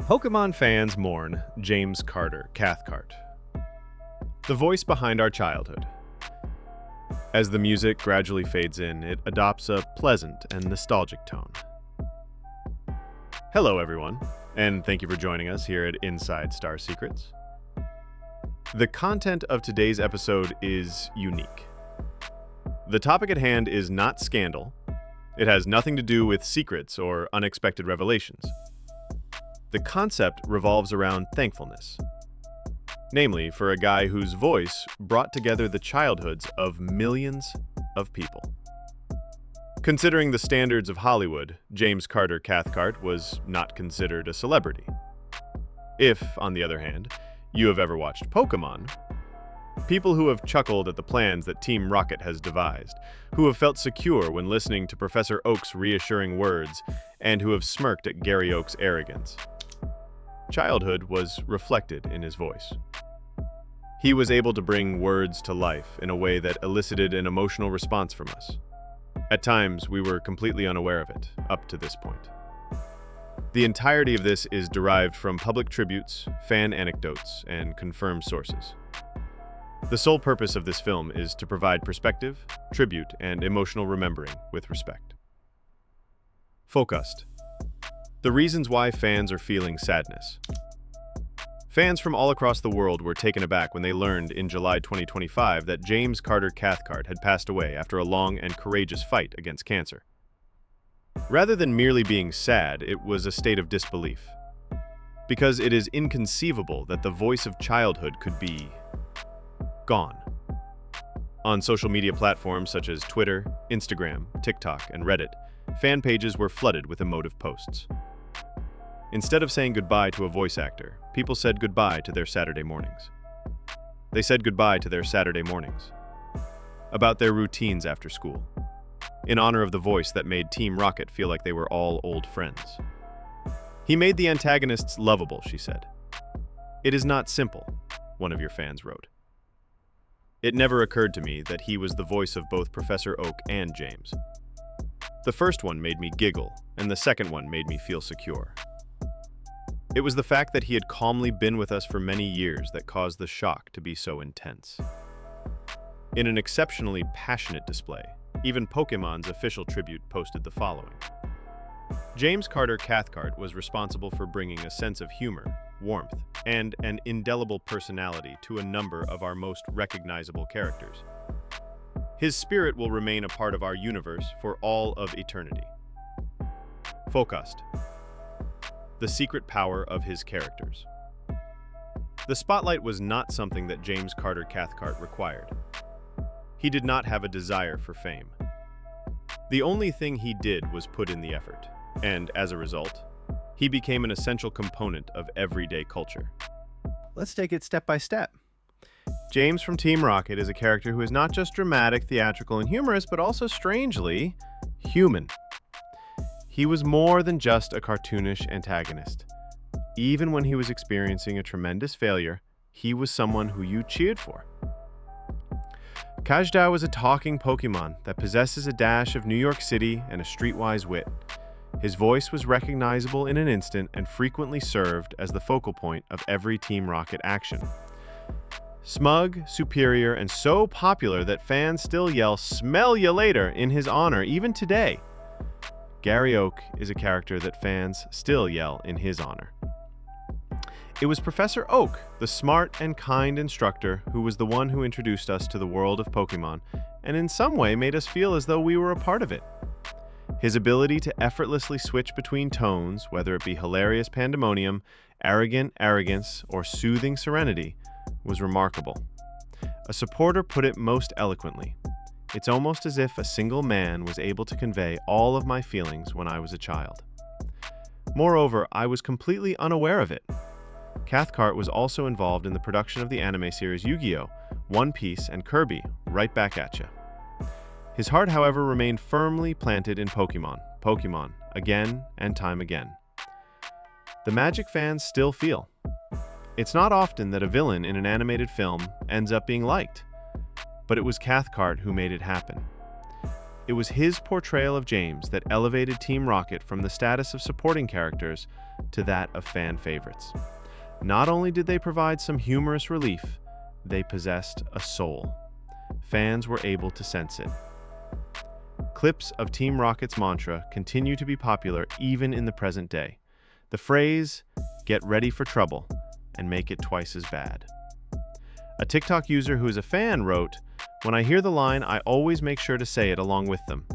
Pokémon fans mourn James Carter Cathcart, the voice behind our childhood. As the music gradually fades in, it adopts a pleasant and nostalgic tone. Hello, everyone, and thank you for joining us here at Inside Star Secrets. The content of today's episode is unique. The topic at hand is not scandal. It has nothing to do with secrets or unexpected revelations. The concept revolves around thankfulness. Namely, for a guy whose voice brought together the childhoods of millions of people. Considering the standards of Hollywood, James Carter Cathcart was not considered a celebrity. If, on the other hand, you have ever watched Pokémon, people who have chuckled at the plans that Team Rocket has devised, who have felt secure when listening to Professor Oak's reassuring words, and who have smirked at Gary Oak's arrogance. Childhood was reflected in his voice. He was able to bring words to life in a way that elicited an emotional response from us. At times, we were completely unaware of it, up to this point. The entirety of this is derived from public tributes, fan anecdotes, and confirmed sources. The sole purpose of this film is to provide perspective, tribute, and emotional remembering with respect. Focused. The reasons why fans are feeling sadness. Fans from all across the world were taken aback when they learned in July 2025 that James Carter Cathcart had passed away after a long and courageous fight against cancer. Rather than merely being sad, it was a state of disbelief. Because it is inconceivable that the voice of childhood could be gone. On social media platforms such as Twitter, Instagram, TikTok, and Reddit, fan pages were flooded with emotive posts. Instead of saying goodbye to a voice actor, people said goodbye to their Saturday mornings. They said goodbye to their Saturday mornings, about their routines after school, in honor of the voice that made Team Rocket feel like they were all old friends. He made the antagonists lovable, she said. It is not simple, one of your fans wrote. It never occurred to me that he was the voice of both Professor Oak and James. The first one made me giggle, and the second one made me feel secure. It was the fact that he had calmly been with us for many years that caused the shock to be so intense. In an exceptionally passionate display, even Pokémon's official tribute posted the following. James Carter Cathcart was responsible for bringing a sense of humor, warmth, and an indelible personality to a number of our most recognizable characters. His spirit will remain a part of our universe for all of eternity. Focused. The secret power of his characters. The spotlight was not something that James Carter Cathcart required. He did not have a desire for fame. The only thing he did was put in the effort, and as a result, he became an essential component of everyday culture. Let's take it step by step. James from Team Rocket is a character who is not just dramatic, theatrical, and humorous, but also strangely human. He was more than just a cartoonish antagonist. Even when he was experiencing a tremendous failure, he was someone who you cheered for. Kajdou was a talking Pokémon that possesses a dash of New York City and a streetwise wit. His voice was recognizable in an instant and frequently served as the focal point of every Team Rocket action. Smug, superior, and so popular that fans still yell "Smell ya later" in his honor even today. Gary Oak is a character that fans still yell in his honor. It was Professor Oak, the smart and kind instructor, who was the one who introduced us to the world of Pokémon and in some way made us feel as though we were a part of it. His ability to effortlessly switch between tones, whether it be hilarious pandemonium, arrogant arrogance, or soothing serenity, was remarkable. A supporter put it most eloquently. It's almost as if a single man was able to convey all of my feelings when I was a child. Moreover, I was completely unaware of it. Cathcart was also involved in the production of the anime series Yu-Gi-Oh!, One Piece, and Kirby, Right Back at Ya. His heart, however, remained firmly planted in Pokémon, again and time again. The magic fans still feel. It's not often that a villain in an animated film ends up being liked, but it was Cathcart who made it happen. It was his portrayal of James that elevated Team Rocket from the status of supporting characters to that of fan favorites. Not only did they provide some humorous relief, they possessed a soul. Fans were able to sense it. Clips of Team Rocket's mantra continue to be popular even in the present day. The phrase, "Get ready for trouble, and make it twice as bad." A TikTok user who is a fan wrote, "When I hear the line, I always make sure to say it along with them.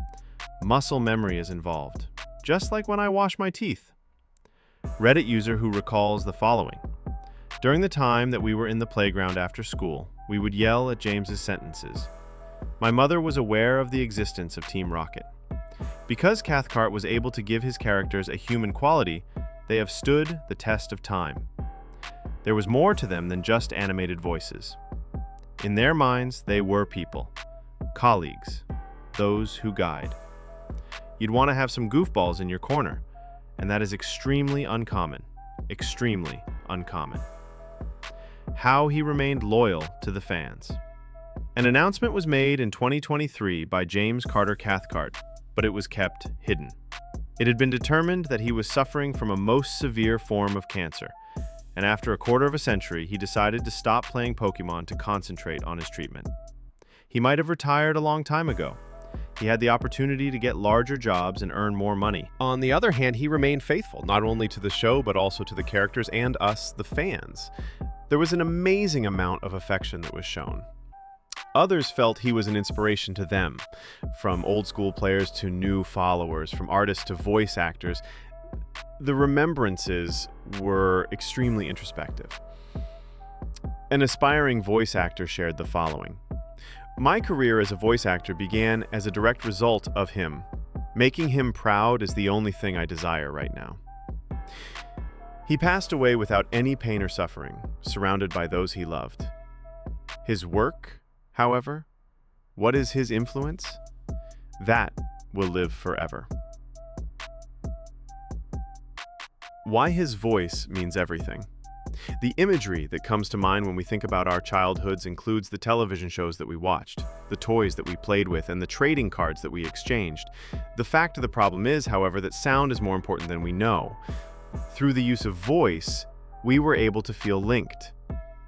Muscle memory is involved, just like when I wash my teeth." Reddit user who recalls the following: "During the time that we were in the playground after school, we would yell at James's sentences. My mother was aware of the existence of Team Rocket. Because Cathcart was able to give his characters a human quality, they have stood the test of time. There was more to them than just animated voices. In their minds, they were people, colleagues, those who guide. You'd want to have some goofballs in your corner, and that is extremely uncommon, extremely uncommon." How he remained loyal to the fans. An announcement was made in 2023 by James Carter Cathcart, but it was kept hidden. It had been determined that he was suffering from a most severe form of cancer, and after a quarter of a century, he decided to stop playing Pokémon to concentrate on his treatment. He might have retired a long time ago. He had the opportunity to get larger jobs and earn more money. On the other hand, he remained faithful, not only to the show, but also to the characters and us, the fans. There was an amazing amount of affection that was shown. Others felt he was an inspiration to them, from old school players to new followers, from artists to voice actors. The remembrances were extremely introspective. An aspiring voice actor shared the following: "My career as a voice actor began as a direct result of him. Making him proud is the only thing I desire right now." He passed away without any pain or suffering, surrounded by those he loved. His work, however, what is his influence? That will live forever. Why his voice means everything. The imagery that comes to mind when we think about our childhoods includes the television shows that we watched, the toys that we played with, and the trading cards that we exchanged. The fact of the problem is, however, that sound is more important than we know. Through the use of voice, we were able to feel linked.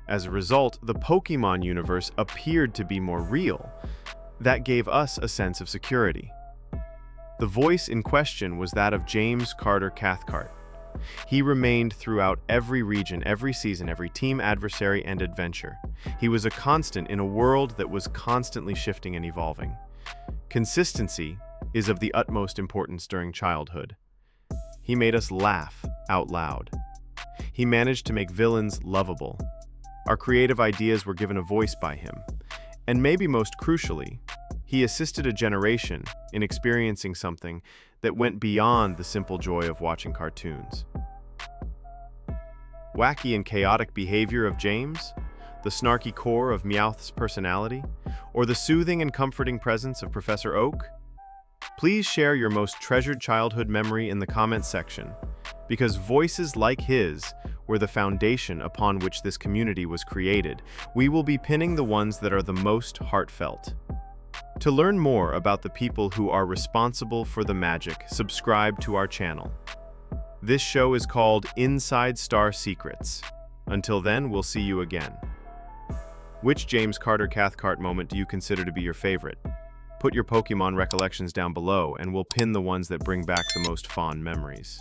As a result, the Pokémon universe appeared to be more real. That gave us a sense of security. The voice in question was that of James Carter Cathcart. He remained throughout every region, every season, every team, adversary, and adventure. He was a constant in a world that was constantly shifting and evolving. Consistency is of the utmost importance during childhood. He made us laugh out loud. He managed to make villains lovable. Our creative ideas were given a voice by him. And maybe most crucially, he assisted a generation in experiencing something that went beyond the simple joy of watching cartoons. Wacky and chaotic behavior of James, the snarky core of Meowth's personality, or the soothing and comforting presence of Professor Oak? Please share your most treasured childhood memory in the comments section, because voices like his were the foundation upon which this community was created. We will be pinning the ones that are the most heartfelt. To learn more about the people who are responsible for the magic, subscribe to our channel. This show is called Inside Star Secrets. Until then, we'll see you again. Which James Carter Cathcart moment do you consider to be your favorite? Put your Pokémon recollections down below, and we'll pin the ones that bring back the most fond memories.